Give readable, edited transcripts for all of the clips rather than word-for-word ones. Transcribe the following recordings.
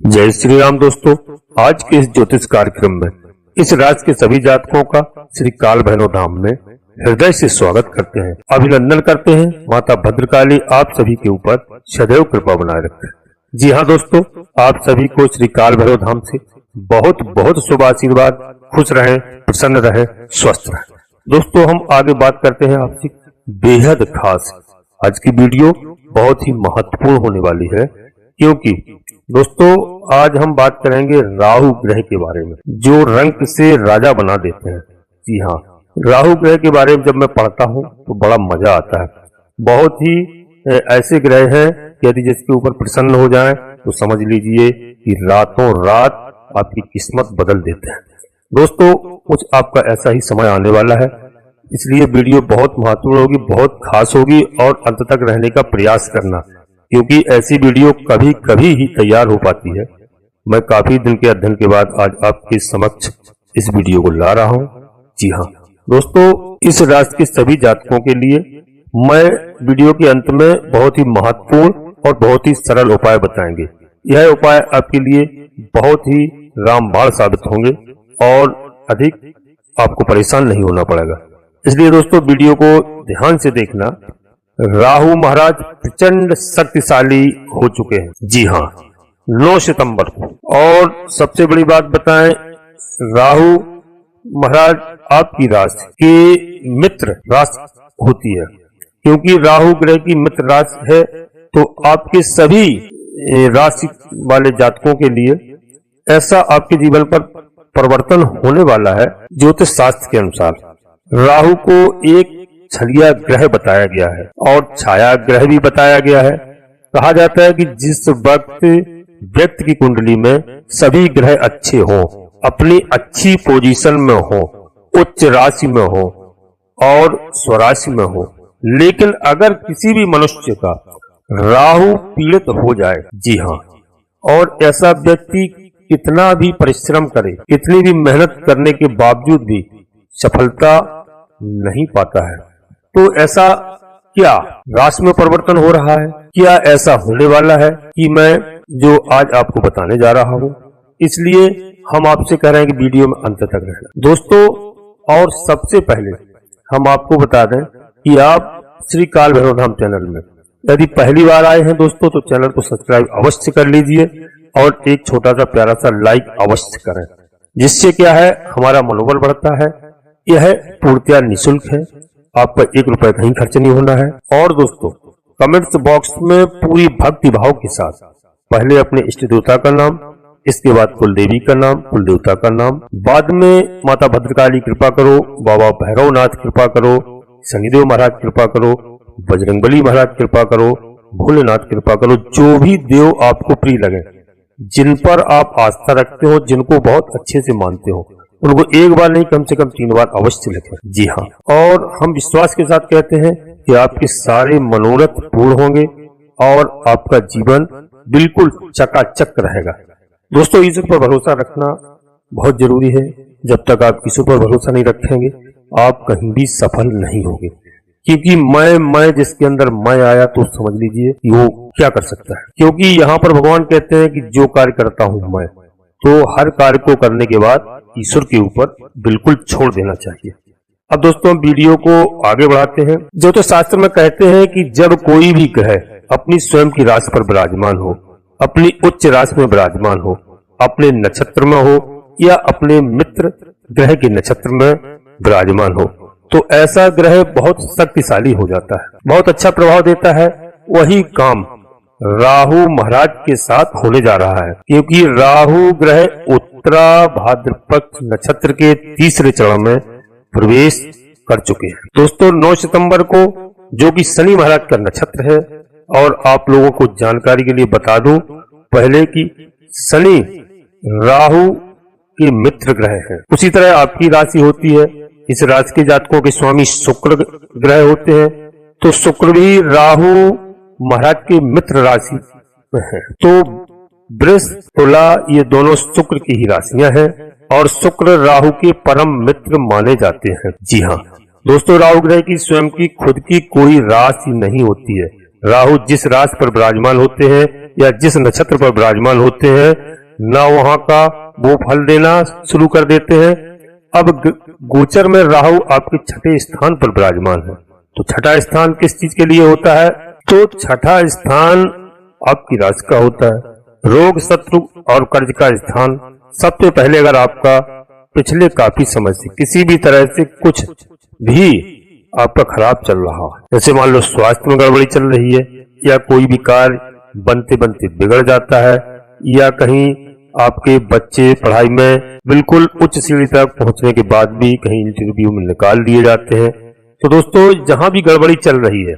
जय श्री राम दोस्तों, आज के इस ज्योतिष कार्यक्रम में इस राशि के सभी जातकों का श्री काल भैरव धाम में हृदय से स्वागत करते हैं, अभिनंदन करते हैं। माता भद्रकाली आप सभी के ऊपर सदैव कृपा बनाए रखे। जी हाँ दोस्तों, आप सभी को श्री काल भैरव धाम से बहुत बहुत शुभ आशीर्वाद। खुश रहें, प्रसन्न रहें, स्वस्थ रहें। दोस्तों हम आगे बात करते हैं आपसे बेहद खास। आज की वीडियो बहुत ही महत्वपूर्ण होने वाली है, क्योंकि दोस्तों आज हम बात करेंगे राहु ग्रह के बारे में, जो रंक से राजा बना देते हैं। जी हाँ, राहु ग्रह के बारे में जब मैं पढ़ता हूँ तो बड़ा मजा आता है। बहुत ही ऐसे ग्रह हैं यदि जिसके ऊपर प्रसन्न हो जाएं तो समझ लीजिए कि रातों रात आपकी किस्मत बदल देते हैं। दोस्तों कुछ आपका ऐसा ही समय आने वाला है, इसलिए वीडियो बहुत महत्वपूर्ण होगी, बहुत खास होगी और अंत तक रहने का प्रयास करना, क्योंकि ऐसी वीडियो कभी कभी ही तैयार हो पाती है। मैं काफी दिन के अध्ययन के बाद आज आपके समक्ष इस वीडियो को ला रहा हूं। जी हाँ दोस्तों, इस राशि के सभी जातकों के लिए मैं वीडियो के अंत में बहुत ही महत्वपूर्ण और बहुत ही सरल उपाय बताएंगे। यह उपाय आपके लिए बहुत ही रामबाण साबित होंगे और अधिक आपको परेशान नहीं होना पड़ेगा। इसलिए दोस्तों वीडियो को ध्यान से देखना। राहु महाराज प्रचंड शक्तिशाली हो चुके हैं। जी हाँ, 9 सितंबर को। और सबसे बड़ी बात बताएं, राहु महाराज आपकी राशि के मित्र राशि होती है, क्योंकि राहु ग्रह की मित्र राशि है। तो आपके सभी राशि वाले जातकों के लिए ऐसा आपके जीवन पर परिवर्तन होने वाला है। ज्योतिष शास्त्र के अनुसार राहु को एक छलिया ग्रह बताया गया है और छाया ग्रह भी बताया गया है। कहा जाता है कि जिस वक्त व्यक्ति की कुंडली में सभी ग्रह अच्छे हों, अपनी अच्छी पोजीशन में हो, उच्च राशि में हो और स्वराशि में हो, लेकिन अगर किसी भी मनुष्य का राहु पीड़ित हो जाए, जी हाँ, और ऐसा व्यक्ति कितना भी परिश्रम करे, कितनी भी मेहनत करने के बावजूद भी सफलता नहीं पाता है, तो ऐसा क्या राशि में परिवर्तन हो रहा है? क्या ऐसा होने वाला है कि मैं जो आज आपको बताने जा रहा हूँ? इसलिए हम आपसे कह रहे हैं कि वीडियो में अंत तक रहना दोस्तों। और सबसे पहले हम आपको बता दें कि आप श्री काल भैरव धाम चैनल में यदि पहली बार आए हैं दोस्तों तो चैनल को सब्सक्राइब अवश्य कर लीजिए और एक छोटा सा प्यारा सा लाइक अवश्य करें, जिससे क्या है हमारा मनोबल बढ़ता है। यह पूर्णतया निःशुल्क है, आपका 1 रुपए कहीं खर्च नहीं होना है। और दोस्तों कमेंट्स बॉक्स में पूरी भक्ति भाव के साथ पहले अपने इष्ट देवता का नाम, इसके बाद कुल देवी का नाम, कुल देवता का नाम, बाद में माता भद्रकाली कृपा करो, बाबा भैरवनाथ कृपा करो, शनिदेव महाराज कृपा करो, बजरंगबली महाराज कृपा करो, भोलेनाथ कृपा करो, जो भी देव आपको प्रिय लगे, जिन पर आप आस्था रखते हो, जिनको बहुत अच्छे से मानते हो, उनको एक बार नहीं कम से कम 3 बार अवश्य लिखें। जी हाँ, और हम विश्वास के साथ कहते हैं कि आपके सारे मनोरथ पूर्ण होंगे और आपका जीवन बिल्कुल चकाचक रहेगा। दोस्तों ईश्वर पर भरोसा रखना बहुत जरूरी है। जब तक आप ईश्वर पर भरोसा नहीं रखेंगे आप कहीं भी सफल नहीं होंगे, क्योंकि मैं जिसके अंदर मैं आया तो समझ लीजिए कि वो क्या कर सकता है। क्योंकि यहाँ पर भगवान कहते हैं कि जो कार्य करता हूँ मैं, तो हर कार्य को करने के बाद ईश्वर के ऊपर बिल्कुल छोड़ देना चाहिए। अब दोस्तों वीडियो को आगे बढ़ाते हैं। ज्योतिष शास्त्र में कहते हैं कि जब कोई भी ग्रह अपनी स्वयं की राशि पर विराजमान हो, अपनी उच्च राशि में विराजमान हो, अपने नक्षत्र में हो या अपने मित्र ग्रह के नक्षत्र में विराजमान हो, तो ऐसा ग्रह बहुत शक्तिशाली हो जाता है, बहुत अच्छा प्रभाव देता है। वही काम राहु महाराज के साथ होने जा रहा है, क्योंकि राहु ग्रह उत्तरा भाद्रपद नक्षत्र के 3रे चरण में प्रवेश कर चुके हैं। दोस्तों 9 सितंबर को, जो कि शनि महाराज का नक्षत्र है, और आप लोगों को जानकारी के लिए बता दूं पहले कि शनि राहु के मित्र ग्रह है। उसी तरह आपकी राशि होती है, इस राशि के जातकों के स्वामी शुक्र ग्रह होते हैं, तो शुक्र भी राहु महाराज के मित्र राशि में है। तो वृष तुला ये दोनों शुक्र की ही राशियां हैं और शुक्र राहु के परम मित्र माने जाते हैं। जी हाँ दोस्तों, राहु ग्रह की स्वयं की खुद की कोई राशि नहीं होती है। राहु जिस राशि पर विराजमान होते हैं या जिस नक्षत्र पर विराजमान होते हैं ना वहां का वो फल देना शुरू कर देते हैं। अब गोचर में राहु आपके छठे स्थान पर विराजमान है। तो छठा स्थान किस चीज के लिए होता है? तो छठा स्थान आपकी राशि का होता है। रोग, शत्रु और कर्ज का स्थान। सबसे पहले अगर आपका पिछले काफी समय से किसी भी तरह से कुछ भी आपका खराब चल रहा है, जैसे मान लो स्वास्थ्य में गड़बड़ी चल रही है, या कोई भी कार्य बनते बनते बिगड़ जाता है, या कहीं आपके बच्चे पढ़ाई में बिल्कुल उच्च सीढ़ी तक पहुंचने के बाद भी कहीं इंटरव्यू में निकाल दिए जाते हैं। तो दोस्तों, जहां भी गड़बड़ी चल रही है,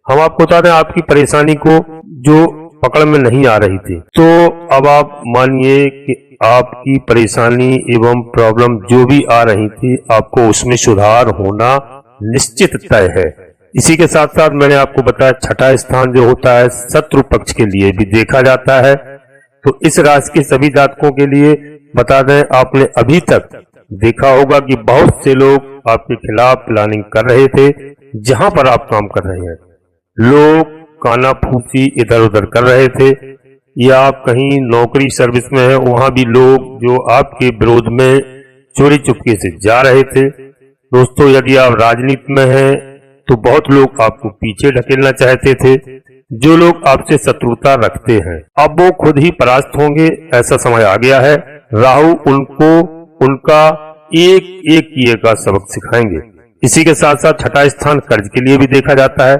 हम आपको बता दें आपकी परेशानी को जो पकड़ में नहीं आ रही थी, तो अब आप मानिए कि आपकी परेशानी एवं प्रॉब्लम जो भी आ रही थी, आपको उसमें सुधार होना निश्चित तय है। इसी के साथ साथ मैंने आपको बताया छठा स्थान जो होता है शत्रु पक्ष के लिए भी देखा जाता है। तो इस राशि के सभी जातकों के लिए बता दें, आपने अभी तक देखा होगा कि बहुत से लोग आपके खिलाफ प्लानिंग कर रहे थे। जहां पर आप काम कर रहे हैं, लोग कानाफूसी इधर उधर कर रहे थे, या आप कहीं नौकरी सर्विस में है, वहां भी लोग जो आपके विरोध में चोरी चुपके से जा रहे थे। दोस्तों, यदि आप राजनीति में हैं तो बहुत लोग आपको पीछे ढकेलना चाहते थे। जो लोग आपसे शत्रुता रखते हैं, अब वो खुद ही परास्त होंगे, ऐसा समय आ गया है। राहु उनको उनका एक एक किए का सबक सिखाएंगे। इसी के साथ साथ छठा स्थान कर्ज के लिए भी देखा जाता है।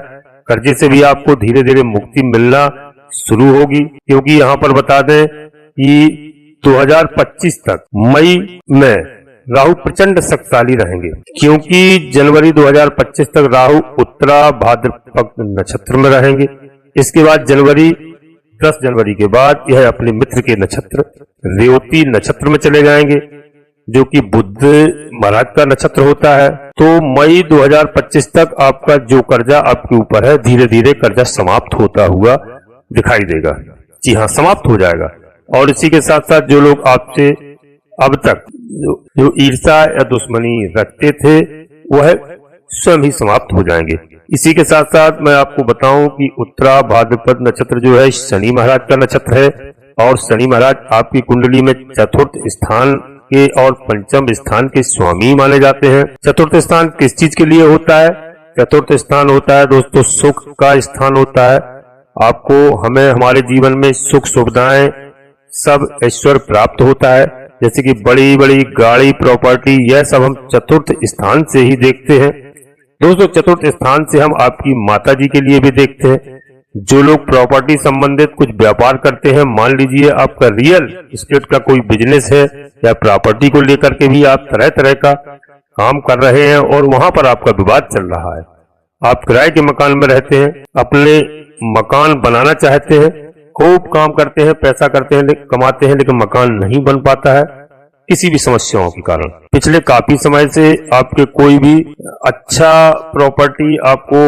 कर्जे से भी आपको धीरे धीरे मुक्ति मिलना शुरू होगी, क्योंकि यहाँ पर बता दें कि 2025 तक मई में राहु प्रचंड शक्तिशाली रहेंगे, क्योंकि जनवरी 2025 तक राहु उत्तरा भाद्रपद नक्षत्र में रहेंगे। इसके बाद 10 जनवरी के बाद यह अपने मित्र के नक्षत्र रेवती नक्षत्र में चले जाएंगे, जो कि बुध महाराज का नक्षत्र होता है। तो मई 2025 तक आपका जो कर्जा आपके ऊपर है, धीरे धीरे कर्जा समाप्त होता हुआ दिखाई देगा। जी हाँ, समाप्त हो जाएगा। और इसी के साथ साथ जो लोग आपसे अब तक जो ईर्ष्या या दुश्मनी रखते थे, वह स्वयं ही समाप्त हो जाएंगे। इसी के साथ साथ मैं आपको बताऊं कि उत्तरा भाद्रपद नक्षत्र जो है शनि महाराज का नक्षत्र है, और शनि महाराज आपकी कुंडली में चतुर्थ स्थान के और पंचम स्थान के स्वामी माने जाते हैं। चतुर्थ स्थान किस चीज के लिए होता है? चतुर्थ स्थान होता है दोस्तों सुख का स्थान होता है। आपको हमें हमारे जीवन में सुख सुविधाएं सब ऐश्वर्य प्राप्त होता है, जैसे कि बड़ी बड़ी गाड़ी, प्रॉपर्टी, यह सब हम चतुर्थ स्थान से ही देखते हैं। दोस्तों, चतुर्थ स्थान से हम आपकी माता जी के लिए भी देखते हैं। जो लोग प्रॉपर्टी संबंधित कुछ व्यापार करते हैं, मान लीजिए आपका रियल एस्टेट का कोई बिजनेस है, या प्रॉपर्टी को लेकर के भी आप तरह तरह का काम कर रहे हैं और वहां पर आपका विवाद चल रहा है, आप किराए के मकान में रहते हैं, अपने मकान बनाना चाहते हैं, खूब काम करते हैं, पैसा करते हैं, कमाते हैं, लेकिन मकान नहीं बन पाता है किसी भी समस्याओं के कारण। पिछले काफी समय से आपके कोई भी अच्छा प्रॉपर्टी आपको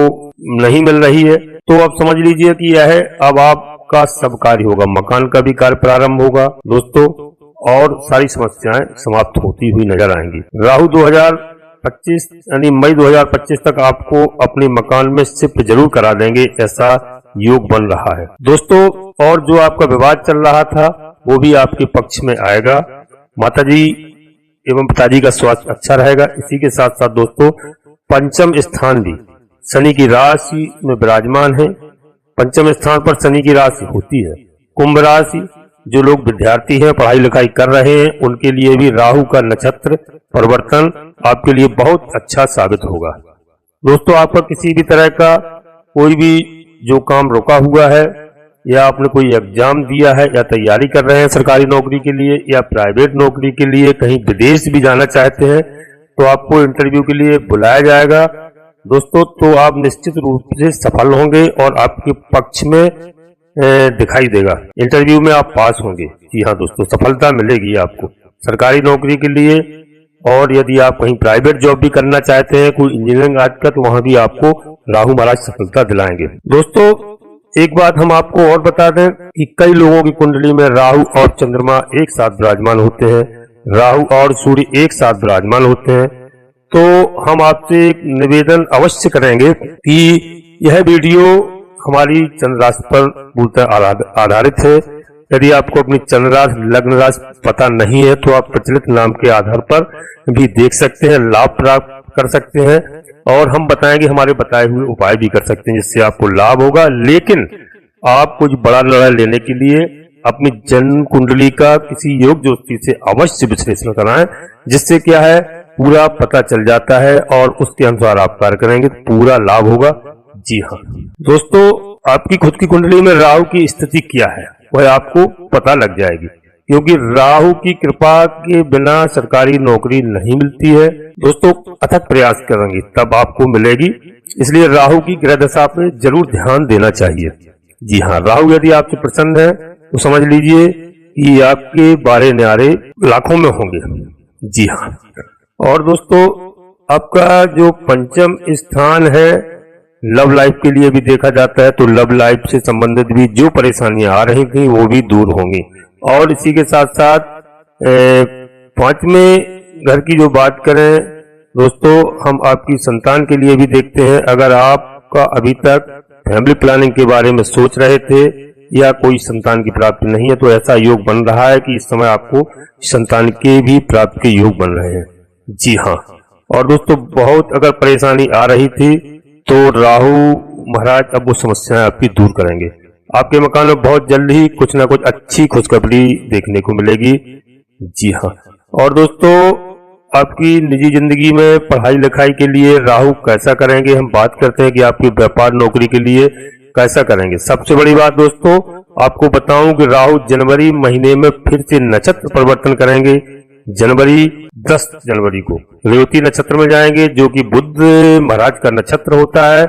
नहीं मिल रही है, तो आप समझ लीजिए कि यह है अब आपका सब कार्य होगा, मकान का भी कार्य प्रारंभ होगा दोस्तों, और सारी समस्याएं समाप्त होती हुई नजर आएंगी। राहु 2025 यानी मई 2025 तक आपको अपने मकान में शिफ्ट जरूर करा देंगे, ऐसा योग बन रहा है दोस्तों। और जो आपका विवाद चल रहा था वो भी आपके पक्ष में आएगा। माताजी एवं पिताजी का स्वास्थ्य अच्छा रहेगा। इसी के साथ साथ दोस्तों, पंचम स्थान भी शनि की राशि में विराजमान है। पंचम स्थान पर शनि की राशि होती है कुंभ राशि। जो लोग विद्यार्थी हैं, पढ़ाई लिखाई कर रहे हैं, उनके लिए भी राहु का नक्षत्र परिवर्तन आपके लिए बहुत अच्छा साबित होगा दोस्तों। आपका किसी भी तरह का कोई भी जो काम रुका हुआ है, या आपने कोई एग्जाम दिया है, या तैयारी कर रहे हैं सरकारी नौकरी के लिए या प्राइवेट नौकरी के लिए, कहीं विदेश भी जाना चाहते हैं, तो आपको इंटरव्यू के लिए बुलाया जाएगा दोस्तों। तो आप निश्चित रूप से सफल होंगे और आपके पक्ष में दिखाई देगा। इंटरव्यू में आप पास होंगे। जी हाँ दोस्तों, सफलता मिलेगी आपको सरकारी नौकरी के लिए। और यदि आप कहीं प्राइवेट जॉब भी करना चाहते हैं, कोई इंजीनियरिंग आज का, तो वहां भी आपको राहु महाराज सफलता दिलाएंगे दोस्तों। एक बात हम आपको और बता दें कि कई लोगों की कुंडली में राहु और चंद्रमा एक साथ विराजमान होते हैं, राहु और सूर्य एक साथ विराजमान होते हैं। तो हम आपसे एक निवेदन अवश्य करेंगे कि यह वीडियो हमारी चंद्र राशि पर पूर्णतः आधारित है। यदि आपको अपनी चंद्र राशि लग्न राशि पता नहीं है तो आप प्रचलित नाम के आधार पर भी देख सकते हैं, लाभ प्राप्त कर सकते हैं और हम बताएंगे, हमारे बताए हुए उपाय भी कर सकते हैं जिससे आपको लाभ होगा। लेकिन आप कुछ बड़ा निर्णय लेने के लिए अपनी जन्म कुंडली का किसी योग ज्योतिषी से अवश्य विश्लेषण कराएं, जिससे क्या है पूरा पता चल जाता है और उसके अनुसार आप कार्य करेंगे तो पूरा लाभ होगा। जी हाँ दोस्तों, आपकी खुद की कुंडली में राहु की स्थिति क्या है वह आपको पता लग जाएगी, क्योंकि राहु की कृपा के बिना सरकारी नौकरी नहीं मिलती है। दोस्तों अथक प्रयास करेंगे तब आपको मिलेगी, इसलिए राहु की ग्रह दशा पे जरूर ध्यान देना चाहिए। जी हाँ, राहु यदि आपसे प्रसन्न है तो समझ लीजिए कि आपके बारे न्यारे लाखों में होंगे। जी हाँ, और दोस्तों आपका जो पंचम स्थान है लव लाइफ के लिए भी देखा जाता है, तो लव लाइफ से संबंधित भी जो परेशानियां आ रही थी वो भी दूर होंगी। और इसी के साथ साथ पांचवें घर की जो बात करें दोस्तों, हम आपकी संतान के लिए भी देखते हैं। अगर आपका अभी तक फैमिली प्लानिंग के बारे में सोच रहे थे या कोई संतान की प्राप्ति नहीं है तो ऐसा योग बन रहा है कि इस समय आपको संतान के भी प्राप्ति के योग बन रहे हैं। जी हाँ, और दोस्तों बहुत अगर परेशानी आ रही थी तो राहु महाराज अब वो समस्याएं आपकी दूर करेंगे। आपके मकान में बहुत जल्द ही कुछ ना कुछ अच्छी खुशखबरी देखने को मिलेगी। जी हाँ, और दोस्तों आपकी निजी जिंदगी में पढ़ाई लिखाई के लिए राहु कैसा करेंगे, हम बात करते हैं कि आपकी व्यापार नौकरी के लिए कैसा करेंगे। सबसे बड़ी बात दोस्तों आपको बताऊं कि राहु जनवरी महीने में फिर से नक्षत्र परिवर्तन करेंगे। जनवरी 10 जनवरी को रेवती नक्षत्र में जाएंगे, जो कि बुध महाराज का नक्षत्र होता है,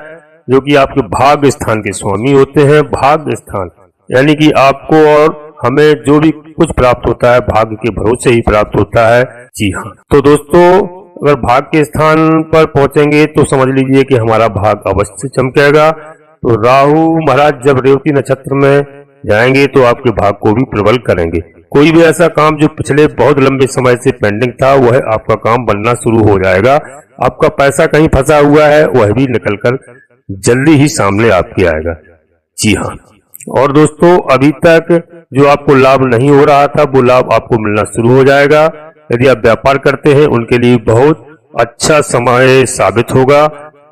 जो कि आपके भाग्य स्थान के स्वामी होते हैं। भाग्य स्थान यानी कि आपको और हमें जो भी कुछ प्राप्त होता है भाग्य के भरोसे ही प्राप्त होता है। जी हाँ, तो दोस्तों अगर भाग्य के स्थान पर पहुंचेंगे तो समझ लीजिए कि हमारा भाग्य अवश्य चमकेगा। तो राहु महाराज जब रेवती नक्षत्र में जाएंगे तो आपके भाग्य को भी प्रबल करेंगे। कोई भी ऐसा काम जो पिछले बहुत लंबे समय से पेंडिंग था वह आपका काम बनना शुरू हो जाएगा। आपका पैसा कहीं फंसा हुआ है वह भी निकलकर जल्दी ही सामने आपके आएगा। जी हाँ, और दोस्तों अभी तक जो आपको लाभ नहीं हो रहा था वो लाभ आपको मिलना शुरू हो जाएगा। यदि आप व्यापार करते हैं उनके लिए बहुत अच्छा समय साबित होगा।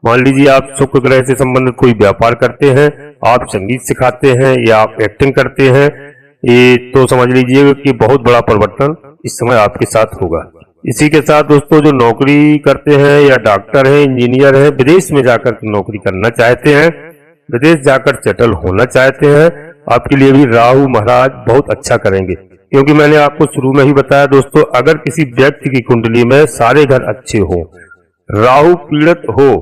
मान लीजिए आप शुक्र ग्रह से संबंधित कोई व्यापार करते हैं, आप संगीत सिखाते हैं या आप एक्टिंग करते हैं, ये तो समझ लीजिए कि बहुत बड़ा परिवर्तन इस समय आपके साथ होगा। इसी के साथ दोस्तों जो नौकरी करते हैं या डॉक्टर हैं, इंजीनियर हैं, विदेश में जाकर नौकरी करना चाहते हैं, विदेश जाकर सेटल होना चाहते हैं, आपके लिए भी राहु महाराज बहुत अच्छा करेंगे। क्योंकि मैंने आपको शुरू में ही बताया दोस्तों, अगर किसी व्यक्ति की कुंडली में सारे घर अच्छे हो, राहु पीड़ित हो,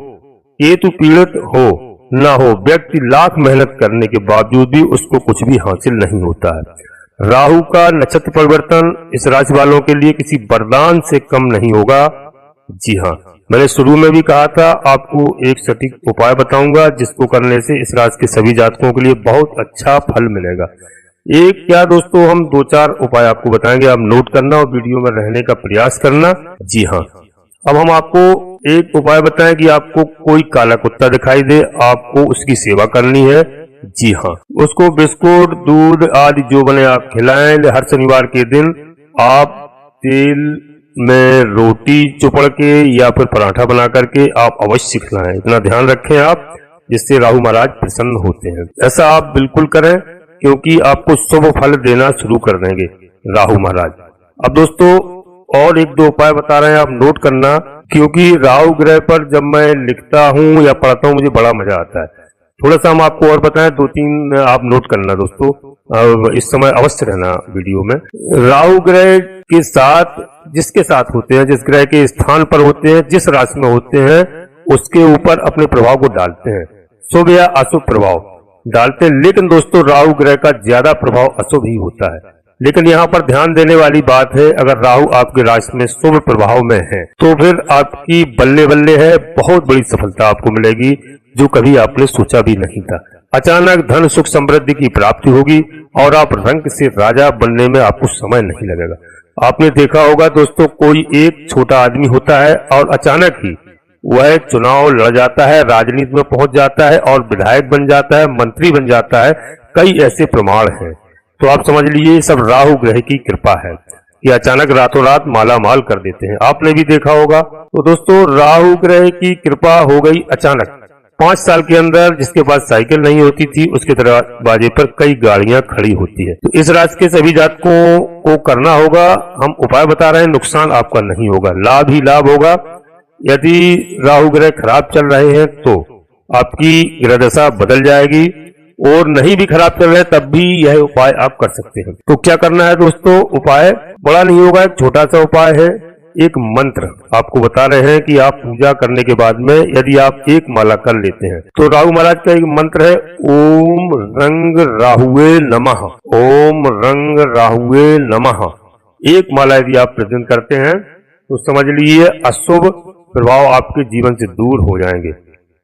केतु पीड़ित हो ना हो, व्यक्ति लाख मेहनत करने के बावजूद भी उसको कुछ भी हासिल नहीं होता है। राहु का नक्षत्र परिवर्तन इस राशि वालों के लिए किसी वरदान से कम नहीं होगा। जी हाँ, मैंने शुरू में भी कहा था आपको एक सटीक उपाय बताऊंगा जिसको करने से इस राशि के सभी जातकों के लिए बहुत अच्छा फल मिलेगा। एक क्या दोस्तों, हम 2-4 उपाय आपको बताएंगे, आप नोट करना और वीडियो में रहने का प्रयास करना। जी हाँ, अब हम आपको एक उपाय बताएं कि आपको कोई काला कुत्ता दिखाई दे, आपको उसकी सेवा करनी है। जी हाँ, उसको बिस्कुट दूध आदि जो बने आप खिलाएं। हर शनिवार के दिन आप तेल में रोटी चुपड़ के या फिर पराठा बना करके आप अवश्य खिलाएं। इतना ध्यान रखें आप, जिससे राहु महाराज प्रसन्न होते हैं। ऐसा आप बिल्कुल करें क्योंकि आपको शुभ फल देना शुरू कर देंगे राहु महाराज। अब दोस्तों और 1-2 उपाय बता रहे हैं, आप नोट करना, क्योंकि राहु ग्रह पर जब मैं लिखता हूँ या पढ़ता हूँ मुझे बड़ा मजा आता है। थोड़ा सा हम आपको और बताएं, 2-3 आप नोट करना दोस्तों, इस समय अवश्य रहना वीडियो में। राहु ग्रह के साथ जिसके साथ होते हैं, जिस ग्रह के स्थान पर होते हैं, जिस राशि में होते हैं, उसके ऊपर अपने प्रभाव को डालते हैं, शुभ या अशुभ प्रभाव डालते हैं। लेकिन दोस्तों राहु ग्रह का ज्यादा प्रभाव अशुभ ही होता है। लेकिन यहाँ पर ध्यान देने वाली बात है, अगर राहु आपके राशि में शुभ प्रभाव में है तो फिर आपकी बल्ले बल्ले है, बहुत बड़ी सफलता आपको मिलेगी जो कभी आपने सोचा भी नहीं था। अचानक धन सुख समृद्धि की प्राप्ति होगी और आप रंग से राजा बनने में आपको समय नहीं लगेगा। आपने देखा होगा दोस्तों, कोई एक छोटा आदमी होता है और अचानक ही वह चुनाव लड़ जाता है, राजनीति में पहुंच जाता है और विधायक बन जाता है, मंत्री बन जाता है। कई ऐसे प्रमाण हैं। तो आप समझ लीजिए ये सब राहु ग्रह की कृपा है कि अचानक रातों रात माला माल कर देते हैं। आपने भी देखा होगा। तो दोस्तों राहु ग्रह की कृपा हो गई अचानक। 5 साल के अंदर जिसके पास साइकिल नहीं होती थी उसके दरवाजे पर कई गाड़ियां खड़ी होती है। तो इस राशि के सभी जातकों को करना होगा, हम उपाय बता रहे हैं, नुकसान आपका नहीं होगा, लाभ ही लाभ होगा। यदि राहु ग्रह खराब चल रहे हैं तो आपकी ग्रह दशा बदल जाएगी, और नहीं भी खराब चल रहे तब भी यह उपाय आप कर सकते हैं। तो क्या करना है दोस्तों, उपाय बड़ा नहीं होगा, एक छोटा सा उपाय है। एक मंत्र आपको बता रहे हैं कि आप पूजा करने के बाद में यदि आप एक माला कर लेते हैं तो राहु महाराज का एक मंत्र है, ओम रंग राहुए नमः, ओम रंग राहुए नमः। एक माला यदि आप प्रेजेंट करते हैं तो समझ लीजिए अशुभ प्रभाव आपके जीवन से दूर हो जाएंगे।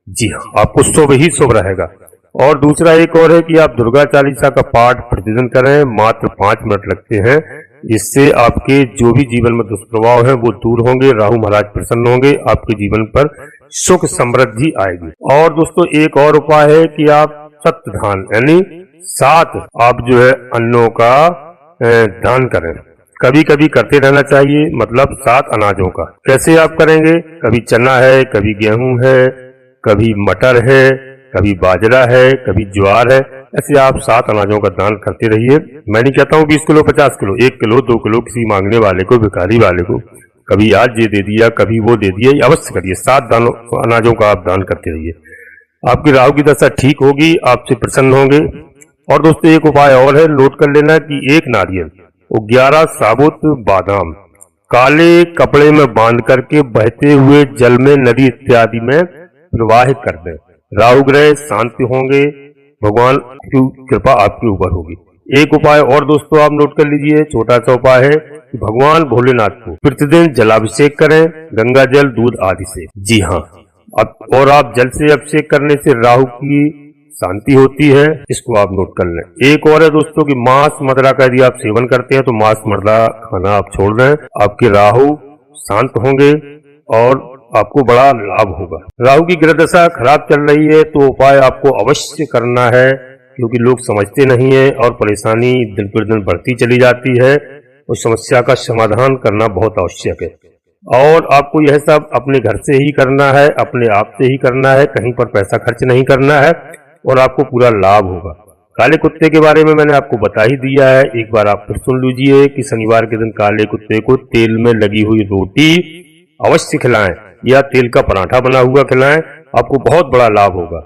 जी हाँ, आपको शुभ ही शुभ रहेगा। और दूसरा एक और है कि आप दुर्गा चालीसा का पाठ प्रतिदिन करें, मात्र 5 मिनट लगते हैं। इससे आपके जो भी जीवन में दुष्प्रभाव है वो दूर होंगे, राहु महाराज प्रसन्न होंगे, आपके जीवन पर सुख समृद्धि आएगी। और दोस्तों एक और उपाय है कि आप सप्तधान यानी 7 आप जो है अन्नों का दान करें। कभी कभी करते रहना चाहिए, मतलब 7 अनाजों का। कैसे आप करेंगे, कभी चना है, कभी गेहूं है, कभी मटर है, कभी बाजरा है, कभी ज्वार है, ऐसे आप 7 अनाजों का दान करते रहिए। मैं नहीं कहता हूँ 20 किलो 50 किलो, 1 किलो 2 किलो किसी मांगने वाले को, भिखारी वाले को, कभी आज ये दे दिया कभी वो दे दिया, अवश्य करिए। 7 अनाजों का आप दान करते रहिए, आपकी राहु की दशा ठीक होगी, आपसे प्रसन्न होंगे। और दोस्तों एक उपाय और है, नोट कर लेना कि 1 नारियल और 11 साबुत बादाम काले कपड़े में बांध करके बहते हुए जल में, नदी इत्यादि में प्रवाहित कर दें। राहु ग्रह शांति होंगे, भगवान की कृपा आपके ऊपर होगी। एक उपाय और दोस्तों आप नोट कर लीजिए, छोटा सा उपाय है कि भगवान भोलेनाथ को प्रतिदिन जलाभिषेक करें, गंगा जल दूध आदि से। जी हाँ, और आप जल से अभिषेक करने से राहु की शांति होती है, इसको आप नोट कर लें। एक और है दोस्तों कि मांस मदिरा का यदि आप सेवन करते हैं तो मांस मदिरा खाना आप छोड़ दें, आपके राहु शांत होंगे और आपको बड़ा लाभ होगा। राहु की ग्रह दशा खराब चल रही है तो उपाय आपको अवश्य करना है, क्योंकि लोग समझते नहीं है और परेशानी दिन पर दिन बढ़ती चली जाती है। उस समस्या का समाधान करना बहुत आवश्यक है, और आपको यह सब अपने घर से ही करना है, अपने आप से ही करना है, कहीं पर पैसा खर्च नहीं करना है, और आपको पूरा लाभ होगा। काले कुत्ते के बारे में मैंने आपको बता ही दिया है, एक बार आप फिर सुन लीजिए कि शनिवार के दिन काले कुत्ते को तेल में लगी हुई रोटी अवश्य खिलाएं या तेल का पराठा बना हुआ खिलाएं, आपको बहुत बड़ा लाभ होगा।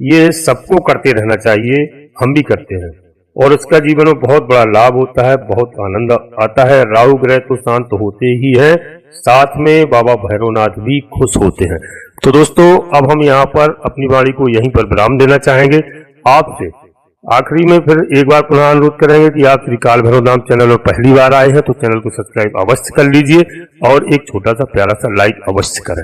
ये सबको करते रहना चाहिए, हम भी करते हैं, और इसका जीवन में बहुत बड़ा लाभ होता है, बहुत आनंद आता है। राहु ग्रह तो शांत होते ही है, साथ में बाबा भैरवनाथ भी खुश होते हैं। तो दोस्तों अब हम यहाँ पर अपनी वाणी को यहीं पर विराम देना चाहेंगे। आपसे आखिरी में फिर एक बार पुनः अनुरोध करेंगे कि आप श्री काल भैरव धाम चैनल में पहली बार आए हैं तो चैनल को सब्सक्राइब अवश्य कर लीजिए, और एक छोटा सा प्यारा सा लाइक अवश्य करें।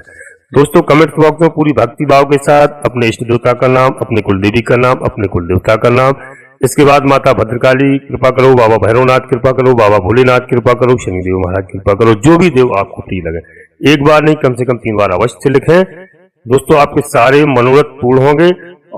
दोस्तों कमेंट बॉक्स में पूरी भक्ति भाव के साथ अपने इष्ट देवता का नाम, अपने कुलदेवी का नाम, अपने कुल देवता का नाम, इसके बाद माता भद्रकाली कृपा करो, बाबा भैरवनाथ कृपा करो, बाबा भोलेनाथ कृपा करो, शनिदेव महाराज कृपा करो, जो भी देव आपको प्रिय लगे, एक बार नहीं कम से कम 3 बार अवश्य लिखें। दोस्तों आपके सारे मनोरथ पूर्ण होंगे,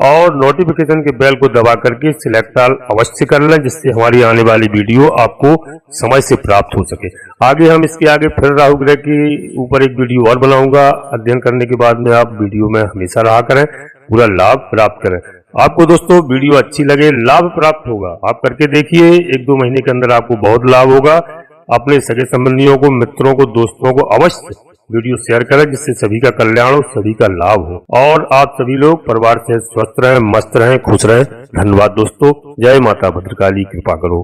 और नोटिफिकेशन के बेल को दबा करके सिलेक्ट ऑल अवश्य कर लें, जिससे हमारी आने वाली वीडियो आपको समय से प्राप्त हो सके। आगे हम इसके आगे फिर राहु ग्रह के ऊपर एक वीडियो और बनाऊंगा। अध्ययन करने के बाद में आप वीडियो में हमेशा रहा करें, पूरा लाभ प्राप्त करें। आपको दोस्तों वीडियो अच्छी लगे, लाभ प्राप्त होगा, आप करके देखिए, 1-2 महीने के अंदर आपको बहुत लाभ होगा। अपने सगे संबंधियों को, मित्रों को, दोस्तों को अवश्य वीडियो शेयर करें, जिससे सभी का कल्याण हो, सभी का लाभ हो, और आप सभी लोग परिवार से स्वस्थ रहें, मस्त रहें, खुश रहें। धन्यवाद दोस्तों, जय माता भद्रकाली कृपा करो।